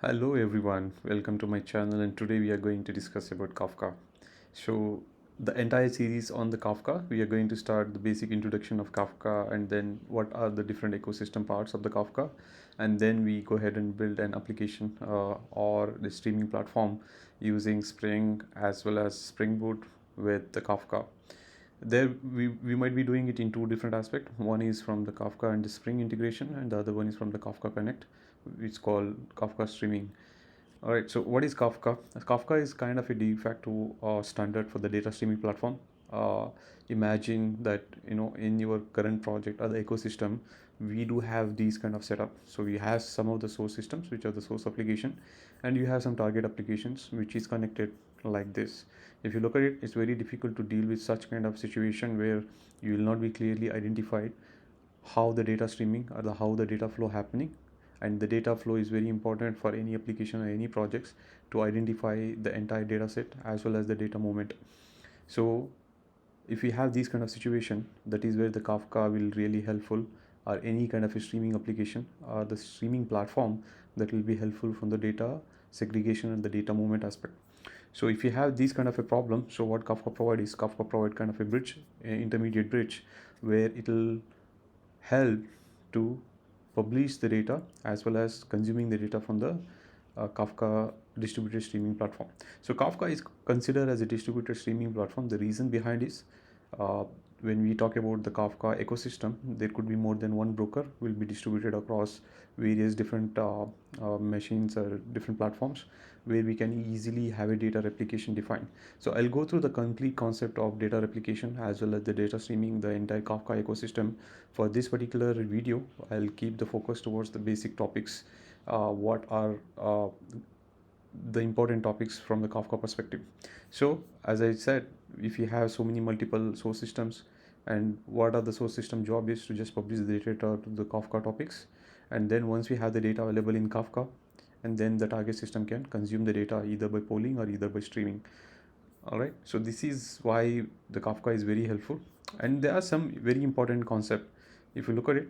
Hello everyone, welcome to my channel, and today we are going to discuss about Kafka. So the entire series on the Kafka, we are going to start the basic introduction of Kafka and then what are the different ecosystem parts of the Kafka, and then we go ahead and build an application or the streaming platform using Spring as well as Spring Boot with the Kafka. We might be doing it in two different aspects. One is from the Kafka and the Spring integration, and the other one is from the Kafka Connect. It's called Kafka Streaming. All right, so what is Kafka? Kafka is kind of a de facto standard for the data streaming platform. Uh, Imagine that in your current project or the ecosystem, we do have these kind of setup. So we have some of the source systems, which are the source application, and you have some target applications, which is connected like this. If you look at it, it's very difficult to deal with such kind of situation where you will not be clearly identified how the data streaming or how the data flow happening, and the data flow is very important for any application or any projects to identify the entire data set as well as the data movement. So if we have these kind of situation, that is where the Kafka will really helpful, or any kind of a streaming application or the streaming platform that will be helpful from the data segregation and the data movement aspect. So if you have these kind of a problem, so what Kafka provide is Kafka provide kind of a bridge, intermediate bridge, where it will help to publish the data as well as consuming the data from the Kafka distributed streaming platform. So Kafka is considered as a distributed streaming platform. The reason behind is, uh, when we talk about the Kafka ecosystem, there could be more than one broker will be distributed across various different machines or different platforms, where we can easily have a data replication defined. So I'll go through the complete concept of data replication as well as the data streaming, the entire Kafka ecosystem. For this particular video, I'll keep the focus towards the basic topics. What are the important topics from the Kafka perspective. So as I said, if you have so many multiple source systems, and what are the source system job is to just publish the data to the Kafka topics, and then once we have the data available in Kafka, and then the target system can consume the data either by polling or either by streaming. All right, so this is why the Kafka is very helpful, and there are some very important concept. If you look at it,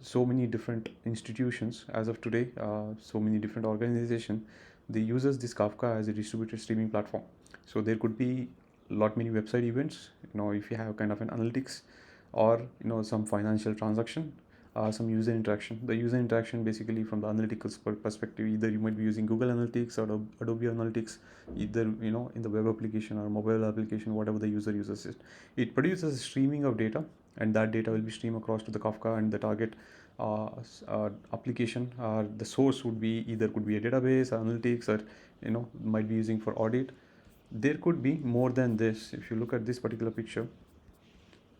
so many different institutions as of today, so many different organization, they uses this Kafka as a distributed streaming platform. So there could be lot many website events, if you have kind of an analytics, or some financial transaction, some user interaction. The user interaction basically from the analytical perspective, either you might be using Google Analytics or Adobe Analytics, either in the web application or mobile application, whatever the user uses it. It produces a streaming of data, and that data will be streamed across to the Kafka, and the target application, the source would be either could be a database, analytics, or might be using for audit. There could be more than this. If you look at this particular picture,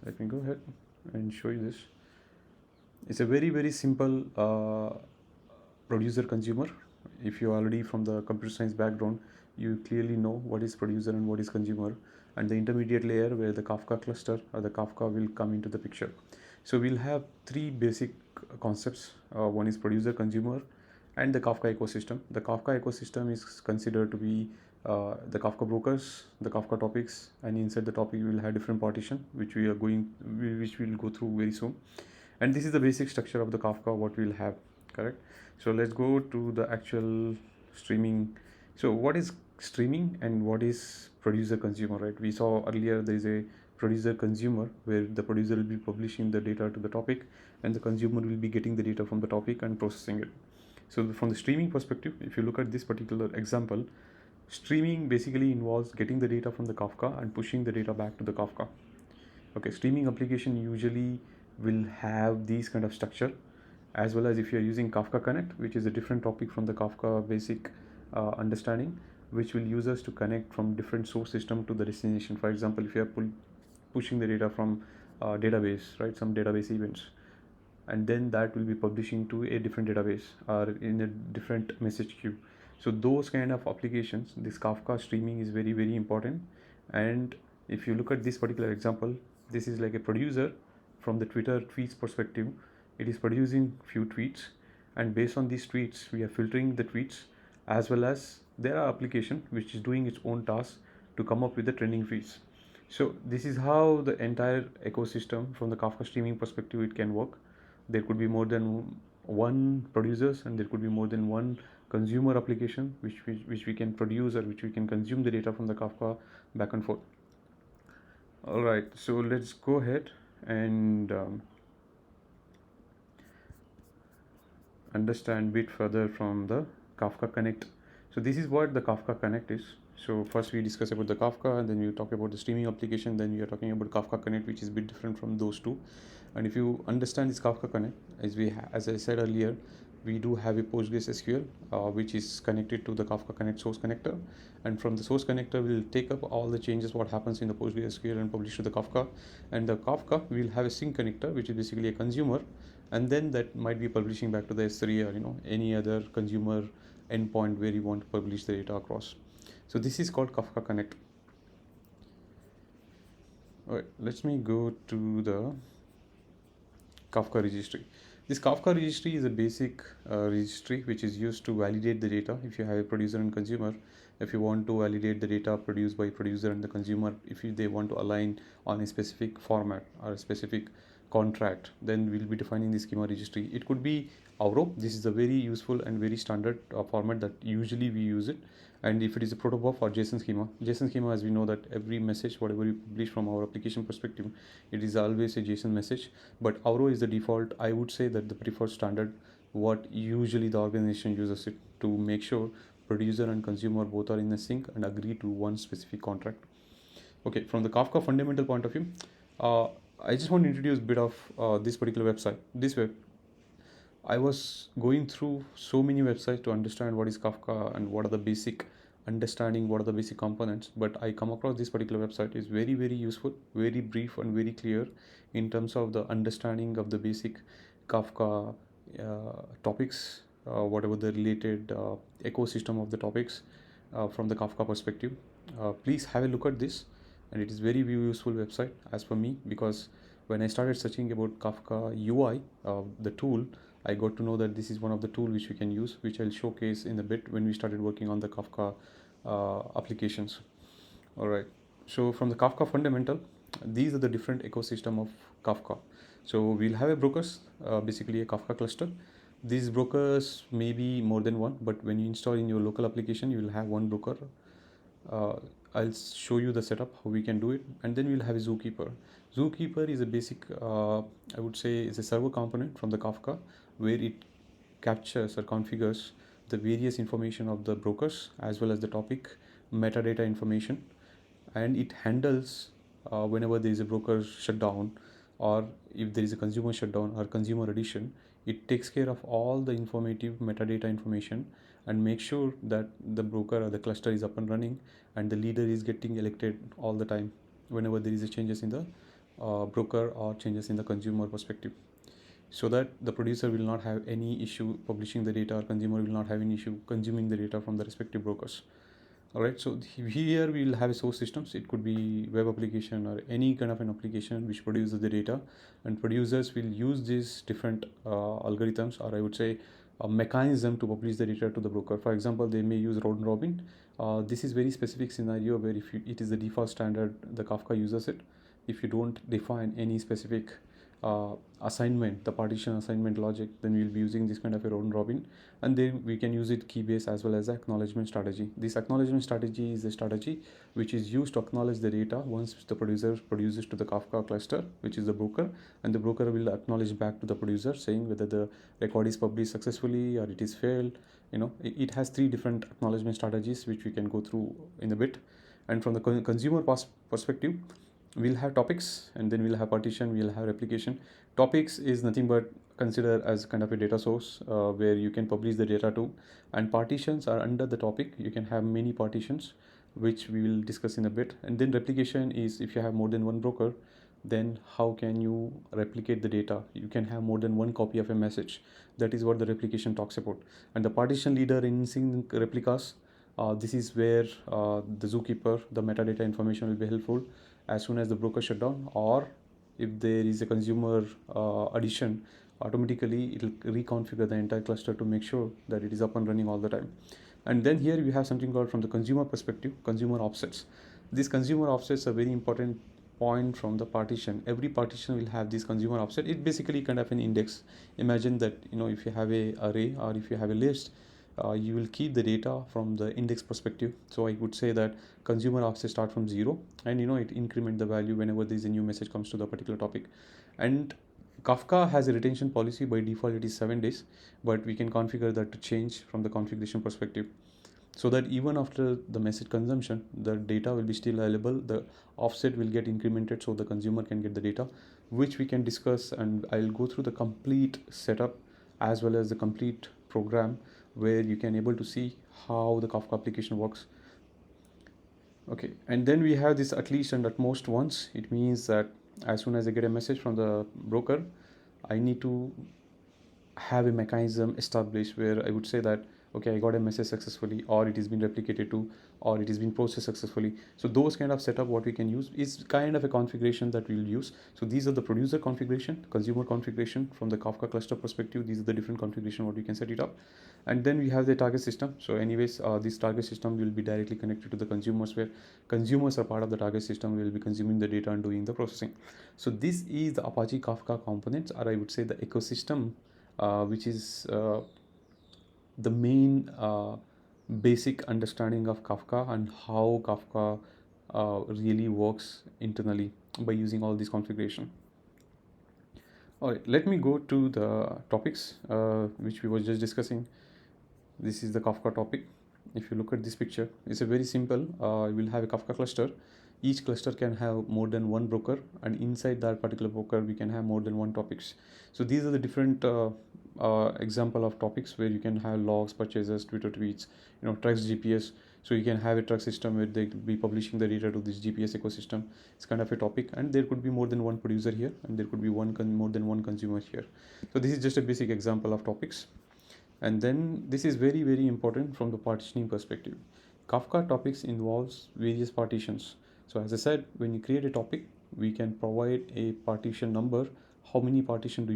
let me go ahead and show you this. It's a very simple producer consumer. If you're already from the computer science background, you clearly know what is producer and what is consumer, and the intermediate layer where the Kafka cluster or the Kafka will come into the picture. So we'll have three basic concepts. One is producer, consumer, and the Kafka ecosystem. The Kafka ecosystem is considered to be the Kafka brokers, the Kafka topics, and inside the topic we will have different partition, which which we'll go through very soon. And this is the basic structure of the Kafka what we'll have, correct? So let's go to the actual streaming. So what is streaming and what is producer consumer, right? We saw earlier there is a producer consumer where the producer will be publishing the data to the topic, and the consumer will be getting the data from the topic and processing it. So from the streaming perspective, if you look at this particular example, streaming basically involves getting the data from the Kafka and pushing the data back to the Kafka. Okay, streaming application usually will have these kind of structure, as well as if you're using Kafka Connect, which is a different topic from the Kafka basic understanding, which will use us to connect from different source system to the destination. For example, if you're pushing the data from database, right, some database events, and then that will be publishing to a different database or in a different message queue. So those kind of applications, this Kafka streaming is very important. And if you look at this particular example, this is like a producer from the Twitter tweets perspective. It is producing few tweets, and based on these tweets we are filtering the tweets, as well as there are application which is doing its own task to come up with the trending feeds. So this is how the entire ecosystem from the Kafka streaming perspective it can work. There could be more than one producers, and there could be more than one consumer application which we can produce or which we can consume the data from the Kafka back and forth. All right, so let's go ahead and understand a bit further from the Kafka Connect. So this is what the Kafka Connect is. So first we discuss about the Kafka, and then we talk about the streaming application, then we are talking about Kafka Connect, which is a bit different from those two. And if you understand this Kafka Connect, as I said earlier, we do have a Postgres SQL which is connected to the Kafka Connect source connector, and from the source connector we'll take up all the changes what happens in the Postgres SQL and publish to the Kafka, and the Kafka will have a sync connector which is basically a consumer, and then that might be publishing back to the S3 or any other consumer endpoint where you want to publish the data across. So this is called Kafka Connect. All right, let me go to the Kafka registry. This Kafka registry is a basic registry which is used to validate the data if you have a producer and consumer. If you want to validate the data produced by producer and the consumer, if they want to align on a specific format or a specific contract, then we'll be defining the schema registry. It could be Avro. This is a very useful and very standard format that usually we use it. And if it is a protobuf or JSON schema, as we know that every message, whatever you publish from our application perspective, it is always a JSON message. But Avro is the default. I would say that the preferred standard, what usually the organization uses it to make sure producer and consumer both are in a sync and agree to one specific contract. Okay, from the Kafka fundamental point of view, I just want to introduce a bit of this particular website. This web, I was going through so many websites to understand what is Kafka and what are the basic understanding, what are the basic components. But I come across this particular website is very, very useful, very brief and very clear in terms of the understanding of the basic Kafka topics, whatever the related ecosystem of the topics from the Kafka perspective. Please have a look at this, and it is very useful website as per me, because when I started searching about Kafka UI, the tool, I got to know that this is one of the tools which we can use, which I'll showcase in a bit when we started working on the Kafka applications. All right. So from the Kafka fundamental, these are the different ecosystem of Kafka. So we'll have a brokers, basically a Kafka cluster. These brokers may be more than one, but when you install in your local application, you will have one broker. I'll show you the setup, how we can do it. And then we'll have a Zookeeper. Zookeeper is a basic, I would say, is a server component from the Kafka, where it captures or configures the various information of the brokers as well as the topic metadata information, and it handles whenever there is a broker shutdown, or if there is a consumer shutdown or consumer addition, it takes care of all the informative metadata information and make sure that the broker or the cluster is up and running and the leader is getting elected all the time whenever there is a changes in the broker or changes in the consumer perspective, so that the producer will not have any issue publishing the data or consumer will not have any issue consuming the data from the respective brokers. All right, so here we will have a source systems. It could be web application or any kind of an application which produces the data, and producers will use these different algorithms, or I would say a mechanism to publish the data to the broker. For example, they may use round robin. This is very specific scenario where if it is the default standard, the Kafka uses it. If you don't define any specific assignment, the partition assignment logic, then we'll be using this kind of a round robin, and then we can use it key based as well as acknowledgement strategy. This acknowledgement strategy is a strategy which is used to acknowledge the data once the producer produces to the Kafka cluster, which is the broker, and the broker will acknowledge back to the producer saying whether the record is published successfully or it is failed. It has three different acknowledgement strategies which we can go through in a bit. And from the consumer perspective, we'll have topics, and then we'll have partition, we'll have replication. Topics is nothing but consider as kind of a data source where you can publish the data to, and partitions are under the topic. You can have many partitions, which we will discuss in a bit. And then replication is if you have more than one broker, then how can you replicate the data? You can have more than one copy of a message. That is what the replication talks about. And the partition leader in sync replicas, this is where the Zookeeper, the metadata information will be helpful as soon as the broker shut down, or if there is a consumer addition, automatically it will reconfigure the entire cluster to make sure that it is up and running all the time. And then here we have something called, from the consumer perspective, consumer offsets. These consumer offsets are very important point from the partition. Every partition will have this consumer offset. It's basically kind of an index. Imagine that if you have a array or if you have a list, you will keep the data from the index perspective. So I would say that consumer offset start from 0, and it increment the value whenever there is a new message comes to the particular topic. And Kafka has a retention policy. By default it is 7 days, but we can configure that to change from the configuration perspective, so that even after the message consumption the data will be still available. The offset will get incremented so the consumer can get the data, which we can discuss, and I'll go through the complete setup as well as the complete program where you can able to see how the Kafka application works. Okay, and then we have this at least and at most once. It means that as soon as I get a message from the broker, I need to have a mechanism established where I would say that, okay, I got a message successfully, or it has been replicated to, or it has been processed successfully. So those kind of setup what we can use is kind of a configuration that we'll use. So these are the producer configuration, consumer configuration. From the Kafka cluster perspective, these are the different configuration what we can set it up. And then we have the target system. So anyways, this target system will be directly connected to the consumers, where consumers are part of the target system, will be consuming the data and doing the processing. So this is the Apache Kafka components, or I would say the ecosystem, which is the main basic understanding of Kafka and how Kafka really works internally by using all this configuration. All right, let me go to the topics which we were just discussing. This is the Kafka topic. If you look at this picture, it's a very simple. We'll have a Kafka cluster. Each cluster can have more than one broker, and inside that particular broker we can have more than one topics. So these are the different example of topics where you can have logs, purchases, Twitter tweets, trucks, GPS. So you can have a truck system where they will be publishing the data to this GPS ecosystem. It's kind of a topic, and there could be more than one producer here, and there could be more than one consumer here. So this is just a basic example of topics. And then this is very, very important from the partitioning perspective. Kafka topics involves various partitions. So as I said, when you create a topic, we can provide a partition number. How many partition do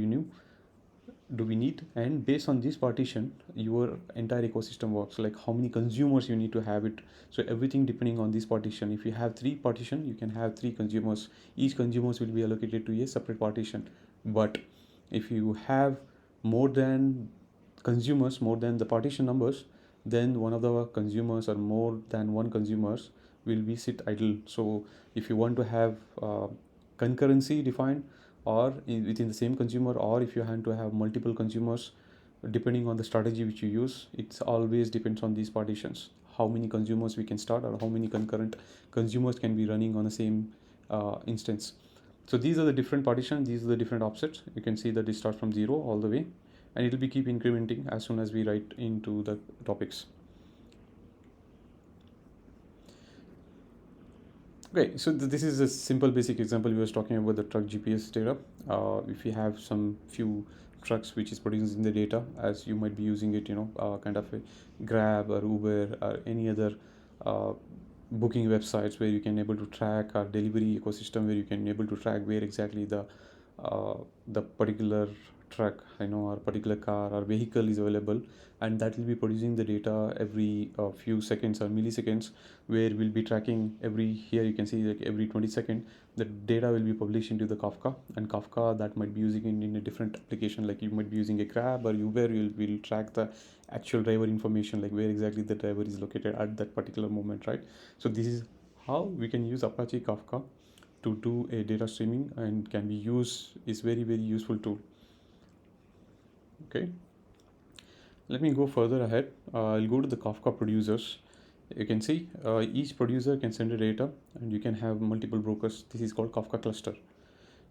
we need? And based on this partition, your entire ecosystem works. Like how many consumers you need to have it. So everything depending on this partition. If you have 3 partition, you can have 3 consumers. Each consumers will be allocated to a separate partition. But if you have more than consumers, more than the partition numbers, then one of the consumers or more than one consumers will be sit idle. So if you want to have concurrency defined, or within the same consumer, or if you want to have multiple consumers, depending on the strategy which you use, it's always depends on these partitions, how many consumers we can start or how many concurrent consumers can be running on the same instance. So these are the different partitions, these are the different offsets. You can see that it starts from 0 all the way, and it will be keep incrementing as soon as we write into the topics. Okay, so this is a simple basic example. We was talking about the truck GPS data. If you have some few trucks which is producing the data, as you might be using it, kind of a Grab or Uber or any other booking websites where you can able to track, or delivery ecosystem where you can able to track where exactly the particular truck, or particular car or vehicle is available, and that will be producing the data every few seconds or milliseconds, where we'll be tracking here you can see like every 20 seconds the data will be published into the Kafka, and Kafka that might be using in a different application, like you might be using a Grab or Uber, will track the actual driver information, like where exactly the driver is located at that particular moment, right? So this is how we can use Apache Kafka to do a data streaming, and can be used, is very, very useful tool. Okay, let me go further ahead. I'll go to the Kafka producers. You can see each producer can send a data, and you can have multiple brokers. This is called Kafka cluster.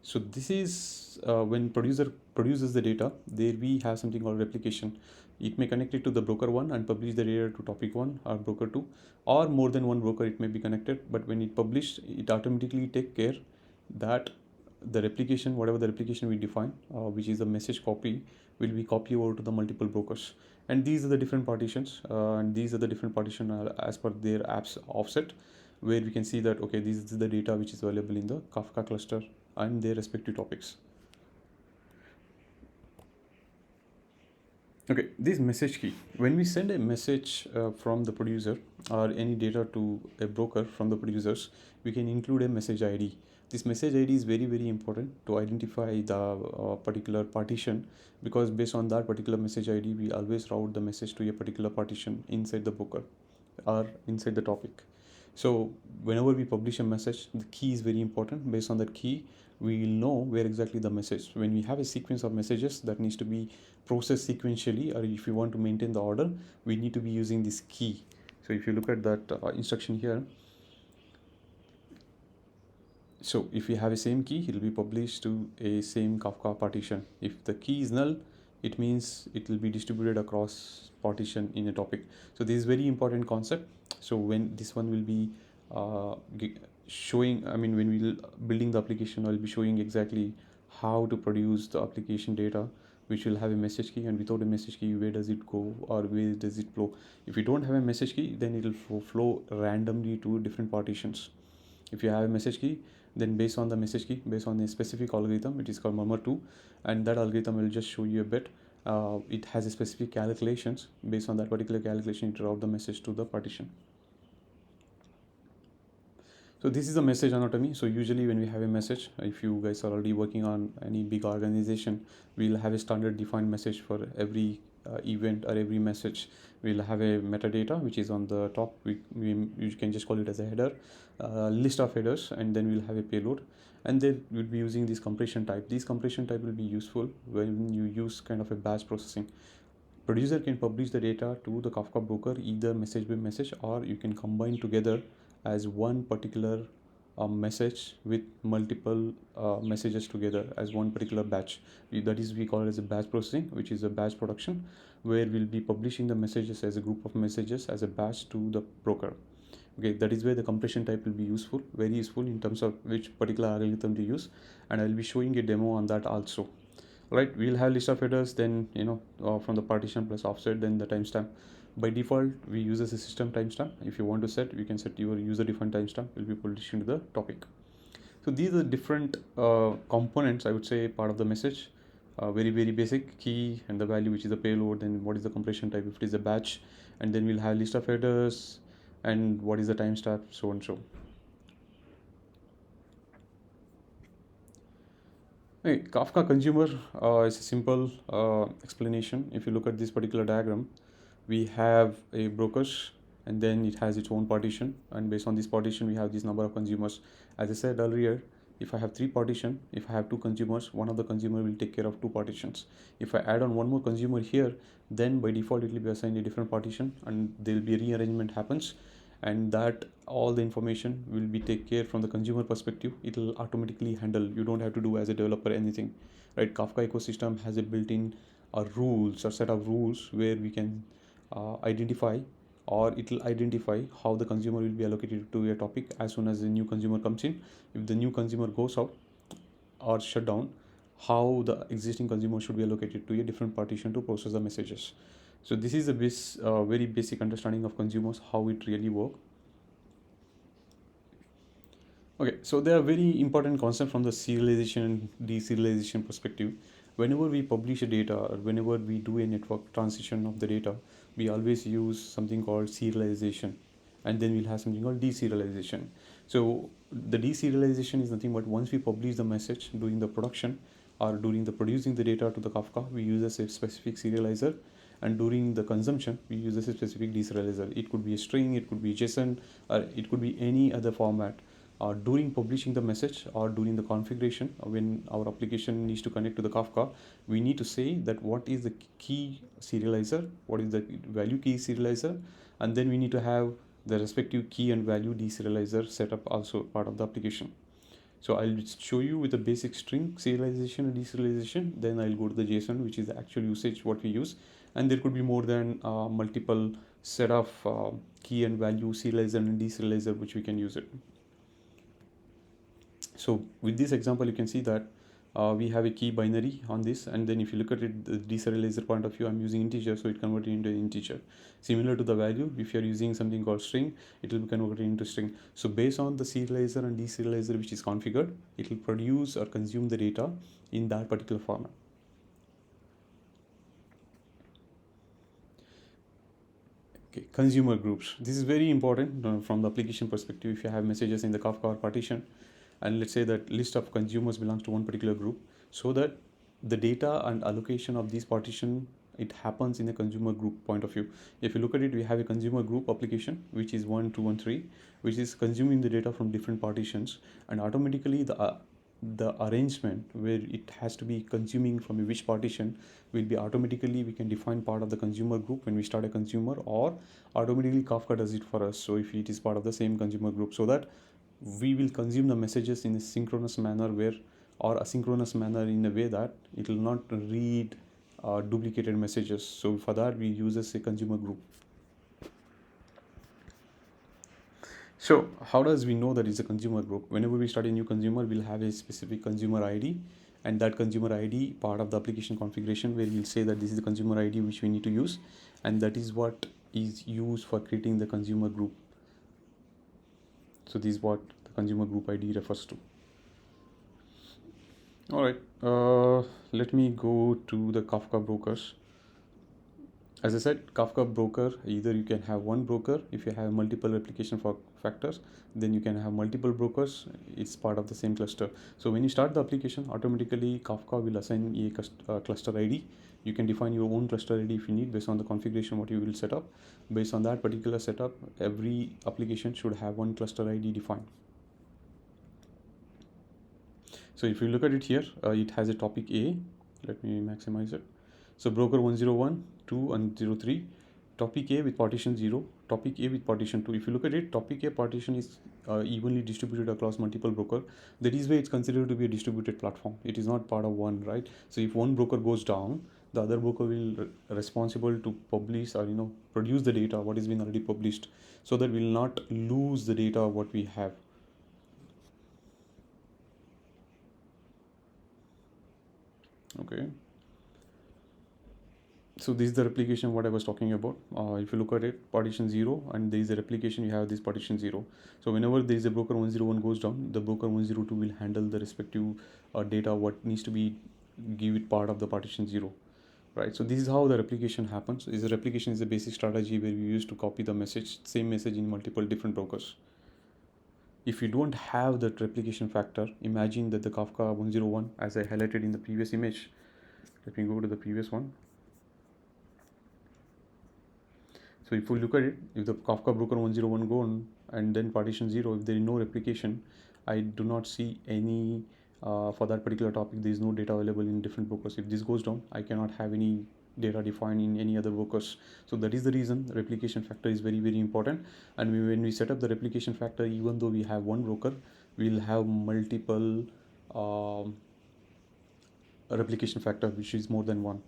So this is when producer produces the data, there we have something called replication. It may connect it to the broker 1 and publish the data to topic 1 or broker 2, or more than one broker it may be connected, but when it published, it automatically take care that the replication, whatever the replication we define, which is the message copy, will be copied over to the multiple brokers. And these are the different partitions, and these are the different partition as per their apps offset, where we can see that, okay, this is the data which is available in the Kafka cluster and their respective topics. Okay, this message key. When we send a message from the producer or any data to a broker from the producers, we can include a message ID. This message ID is very very important to identify the particular partition, because based on that particular message ID we always route the message to a particular partition inside the Booker or inside the topic. So whenever we publish a message, the key is very important. Based on that key, we will know where exactly the message. When we have a sequence of messages that needs to be processed sequentially, or if you want to maintain the order, we need to be using this key. So if you look at that instruction here, so if we have a same key, it will be published to a same Kafka partition. If the key is null, it means it will be distributed across partition in a topic. So this is very important concept. So when this one will be showing, I mean, when we'll building the application, I'll be showing exactly how to produce the application data, which will have a message key, and without a message key, where does it go or where does it flow? If you don't have a message key, then it will flow randomly to different partitions. If you have a message key, then based on the message key, based on a specific algorithm, it is called murmur2, and that algorithm will just show you a bit. It has a specific calculations. Based on that particular calculation, it route the message to the partition. So this is a message anatomy. So usually when we have a message, if you guys are already working on any big organization, we'll have a standard defined message for every event or every message. We'll have a metadata which is on the top. You can just call it as a header, list of headers, and then we'll have a payload, and then we'll be using this compression type. This compression type will be useful when you use kind of a batch processing. Producer can publish the data to the Kafka broker either message by message, or you can combine together as one particular message with multiple messages together as one particular batch. That is, we call it as a batch processing, which is a batch production, where we'll be publishing the messages as a group of messages as a batch to the broker. Okay, that is where the compression type will be useful, very useful in terms of which particular algorithm to use, and I'll be showing a demo on that also. Right, we'll have list of headers, then from the partition plus offset, then the timestamp. By default we use as a system timestamp. If you want to set, you can set your user defined timestamp, will be published into the topic. So these are different components, I would say, part of the message. Very very basic: key and the value, which is the payload, then what is the compression type if it is a batch, and then we'll have list of headers and what is the timestamp, so and so. Hey, Kafka consumer is a simple explanation. If you look at this particular diagram, we have a brokers, and then it has its own partition, and based on this partition we have this number of consumers. As I said earlier, if I have 3 partition, if I have 2 consumers, one of the consumer will take care of 2 partitions. If I add on one more consumer here, then by default it will be assigned a different partition, and there will be rearrangement happens, and that all the information will be take care from the consumer perspective. It will automatically handle. You don't have to do as a developer anything, right? Kafka ecosystem has a built-in rules or set of rules where we can identify, or it will identify how the consumer will be allocated to a topic as soon as a new consumer comes in. If the new consumer goes out or shut down, how the existing consumer should be allocated to a different partition to process the messages. So this is a very basic understanding of consumers, how it really work. Okay, so there are very important concepts from the serialization and deserialization perspective. Whenever we publish a data, or whenever we do a network transition of the data, we always use something called serialization, and then we'll have something called deserialization. So the deserialization is nothing but once we publish the message during the production or during the producing the data to the Kafka, we use a specific serializer, and during the consumption we use a specific deserializer. It could be a string, it could be JSON, or it could be any other format. During publishing the message or during the configuration, when our application needs to connect to the Kafka, we need to say that what is the key serializer, what is the value key serializer, and then we need to have the respective key and value deserializer set up also part of the application. So I'll show you with the basic string serialization and deserialization, then I'll go to the JSON, which is the actual usage what we use, and there could be more than multiple set of key and value serializer and deserializer which we can use it. So with this example, you can see that we have a key binary on this, and then if you look at it, the deserializer point of view, I'm using integer, so it converted into an integer. Similar to the value, if you're using something called string, it will be converted into string. So based on the serializer and deserializer which is configured, it will produce or consume the data in that particular format. Okay, consumer groups. This is very important from the application perspective. If you have messages in the Kafka or partition, and let's say that list of consumers belongs to one particular group, so that the data and allocation of these partition, it happens in a consumer group point of view. If you look at it, we have a consumer group application which is 1 2 1 3, which is consuming the data from different partitions, and automatically the arrangement where it has to be consuming from which partition will be automatically, we can define part of the consumer group when we start a consumer, or automatically Kafka does it for us. So if it is part of the same consumer group, so that we will consume the messages in a synchronous manner where, or asynchronous manner, in a way that it will not read duplicated messages. So for that we use a consumer group. So how does we know that it's a consumer group? Whenever we start a new consumer, we'll have a specific consumer ID, and that consumer ID part of the application configuration where we'll say that this is the consumer ID which we need to use, and that is what is used for creating the consumer group. So this is what the consumer group ID refers to. All right, let me go to the Kafka brokers. As I said, Kafka broker, either you can have one broker. If you have multiple replication for factors, then you can have multiple brokers. It's part of the same cluster. So when you start the application, automatically Kafka will assign a cluster ID. You can define your own cluster ID if you need, based on the configuration what you will set up. Based on that particular setup, every application should have one cluster ID defined. So if you look at it here, it has a topic A. Let me maximize it. So broker 101, 2 and 03, topic A with partition 0, topic A with partition 2. If you look at it, topic A partition is evenly distributed across multiple broker. That is why it's considered to be a distributed platform. It is not part of one, right? So if one broker goes down, the other broker will responsible to publish, or produce the data what has been already published, so that we'll not lose the data what we have. Okay. So this is the replication what I was talking about. If you look at it, partition 0, and there is a replication, you have this partition 0. So whenever there is a broker 101 goes down, the broker 102 will handle the respective data what needs to be give it part of the partition 0. Right, so this is how the replication happens. The replication is a basic strategy where we use to copy the same message in multiple different brokers. If you don't have that replication factor, imagine that the Kafka 101, as I highlighted in the previous image. Let me go to the previous one. So if we look at it, if the Kafka broker 101 go on and then partition 0, if there is no replication, I do not see any, for that particular topic, there is no data available in different brokers. If this goes down, I cannot have any data defined in any other brokers. So that is the reason replication factor is very, very important. And when we set up the replication factor, even though we have one broker, we will have multiple replication factor, which is more than one.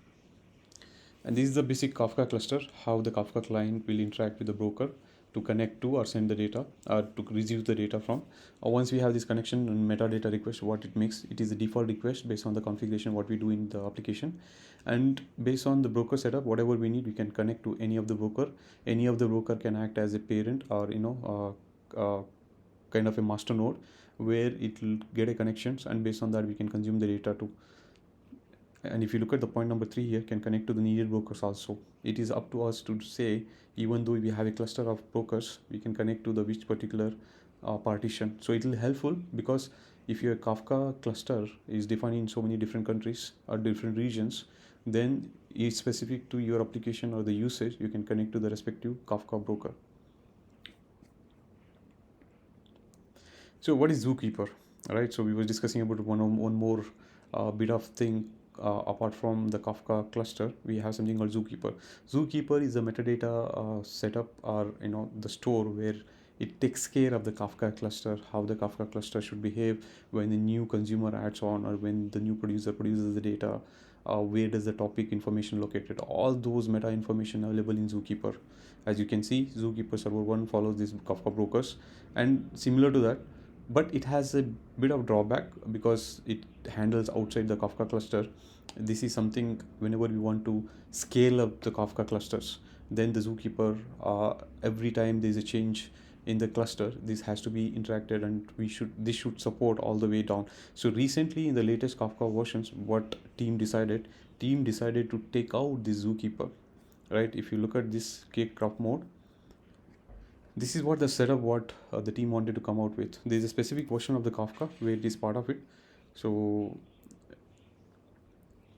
And this is the basic Kafka cluster, how the Kafka client will interact with the broker to connect to or send the data, or to receive the data from. Once we have this connection and metadata request, what it makes, it is a default request based on the configuration what we do in the application. And based on the broker setup, whatever we need, we can connect to any of the broker. Any of the broker can act as a parent, or kind of a master node, where it will get a connections, and based on that we can consume the data too. And if you look at the point number 3 here, can connect to the needed brokers also. It is up to us to say, even though we have a cluster of brokers, we can connect to the which particular partition. So it will helpful, because if your Kafka cluster is defined in so many different countries or different regions, then it's specific to your application or the usage, you can connect to the respective Kafka broker. So what is Zookeeper? Right, so we were discussing about one more bit of thing. Apart from the Kafka cluster, we have something called Zookeeper. Zookeeper is a metadata setup, or the store where it takes care of the Kafka cluster, how the Kafka cluster should behave when the new consumer adds on, or when the new producer produces the data, where does the topic information located. All those meta information available in Zookeeper. As you can see, Zookeeper server 1 follows these Kafka brokers, and similar to that, but it has a bit of drawback because it handles outside the Kafka cluster. This is something, whenever we want to scale up the Kafka clusters, then the Zookeeper, every time there is a change in the cluster, this has to be interacted, and this should support all the way down. So recently in the latest Kafka versions, what team decided to take out the Zookeeper. Right, if you look at this cake crop mode, This is what the setup what the team wanted to come out with. There's a specific version of the Kafka where it is part of it. So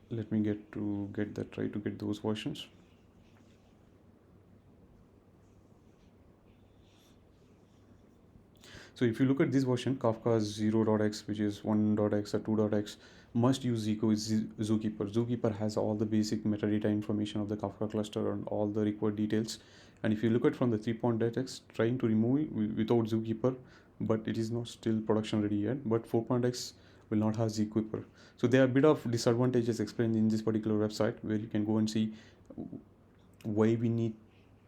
let me try to get those versions. So if you look at this version, Kafka 0.x, which is 1.x or 2.x, must use Zookeeper. Zookeeper has all the basic metadata information of the Kafka cluster and all the required details. And if you look at from the 3.x, trying to remove it without Zookeeper, but it is not still production ready yet. But 4.x will not have Zookeeper. So there are a bit of disadvantages explained in this particular website where you can go and see why we need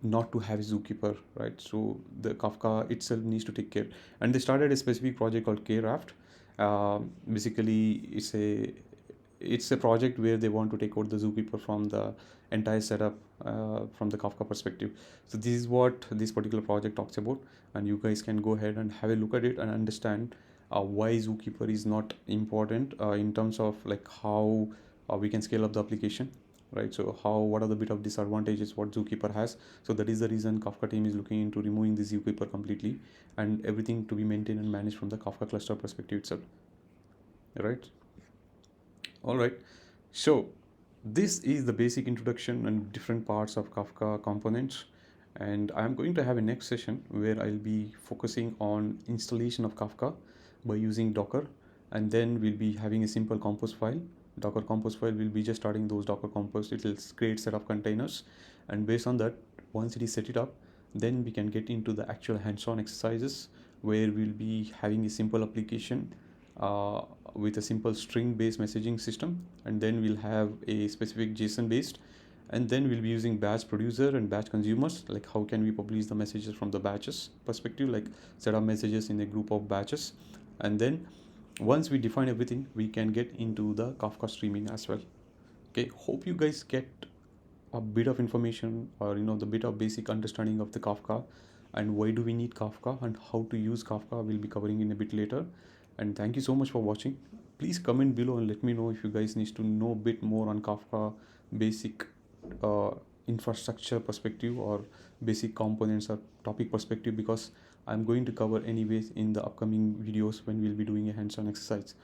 not to have Zookeeper, right? So the Kafka itself needs to take care. And they started a specific project called Kraft. Basically, it's a project where they want to take out the Zookeeper from the entire setup from the Kafka perspective. So this is what this particular project talks about, and you guys can go ahead and have a look at it and understand why Zookeeper is not important in terms of like how we can scale up the application, right? So what are the bit of disadvantages what Zookeeper has. So that is the reason Kafka team is looking into removing the Zookeeper completely and everything to be maintained and managed from the Kafka cluster perspective itself, right? All right, so this is the basic introduction and different parts of Kafka components, and I'm going to have a next session where I'll be focusing on installation of Kafka by using Docker, and then we'll be having a simple compose file. Docker compose file will be just starting those Docker compose. It will create set of containers, and based on that, once it is set it up, then we can get into the actual hands-on exercises where we'll be having a simple application uh, with a simple string based messaging system, and then we'll have a specific JSON based, and then we'll be using batch producer and batch consumers, like how can we publish the messages from the batches perspective, like set up messages in a group of batches. And then once we define everything, we can get into the Kafka streaming as well. Okay, hope you guys get a bit of information, or the bit of basic understanding of the Kafka and why do we need Kafka and how to use Kafka we'll be covering in a bit later. And thank you so much for watching. Please comment below and let me know if you guys need to know a bit more on Kafka basic uh, infrastructure perspective or basic components or topic perspective, because I'm going to cover anyways in the upcoming videos when we'll be doing a hands-on exercise.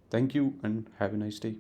Thank you and have a nice day.